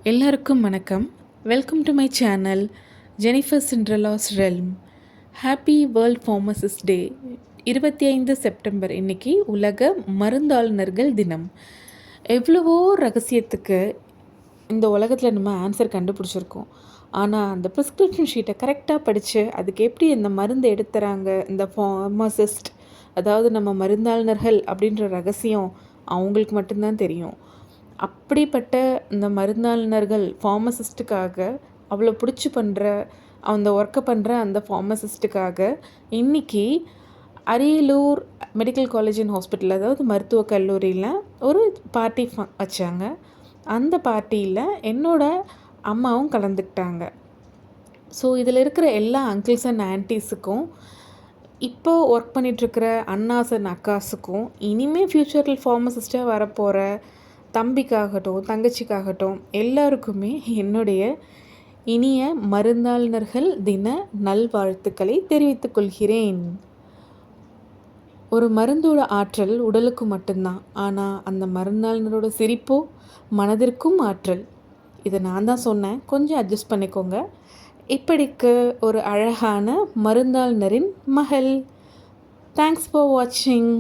எல்லாருக்கும் வணக்கம். Welcome to my channel Jennifer Cinderella's realm. Happy world pharmacist day. 25 September இன்னைக்கு உலக மருந்தாளுநர்கள் தினம். எவ்வளவோ ரகசியத்துக்கு இந்த உலகத்தில் நம்ம ஆன்சர் கண்டுபிடிச்சிருக்கோம். ஆனால் அந்த ப்ரிஸ்கிரிப்ஷன் ஷீட்டை கரெக்டாக படித்து அதுக்கு எப்படி இந்த மருந்து எடுத்துறாங்க இந்த ஃபார்மசிஸ்ட், அதாவது நம்ம மருந்தாளுநர்கள் அப்படின்ற ரகசியம் அவங்களுக்கு மட்டும்தான் தெரியும். அப்படிப்பட்ட இந்த மருந்தாளுநர்கள் ஃபார்மசிஸ்ட்டுக்காக அவ்வளோ பிடிச்சி பண்ணுற அந்த ஒர்க்கை பண்ணுற அந்த ஃபார்மசிஸ்ட்டுக்காக இன்றைக்கி Ariyalur medical college and hospital, அதாவது மருத்துவக் கல்லூரியில் ஒரு பார்ட்டி வச்சாங்க. அந்த பார்ட்டியில் என்னோடய அம்மாவும் கலந்துக்கிட்டாங்க. ஸோ இதில் இருக்கிற எல்லா அங்கிள்ஸ் அண்ட் ஆன்ட்டிஸுக்கும், இப்போது ஒர்க் பண்ணிகிட்ருக்கிற அண்ணாஸ் அண்ட் அக்காஸுக்கும், இனிமேல் ஃப்யூச்சரில் ஃபார்மசிஸ்ட்டாக வரப்போகிற தம்பிக்காகட்டும் தங்கச்சிக்காகட்டும் எல்லாருக்குமே என்னுடைய இனிய மருந்தாளுநர்கள் தின நல்வாழ்த்துக்களை தெரிவித்துக் கொள்கிறேன். ஒரு மருந்தோட ஆற்றல் உடலுக்கு மட்டும்தான், ஆனால் அந்த மருந்தாளுநரோட சிரிப்போ மனதிற்கும் ஆற்றல். இதை நான் தான் சொன்னேன், கொஞ்சம் அட்ஜஸ்ட் பண்ணிக்கோங்க. இப்படிக்கு ஒரு அழகான மருந்தாளுநரின் மகள். தேங்க்ஸ் ஃபார் வாட்சிங்.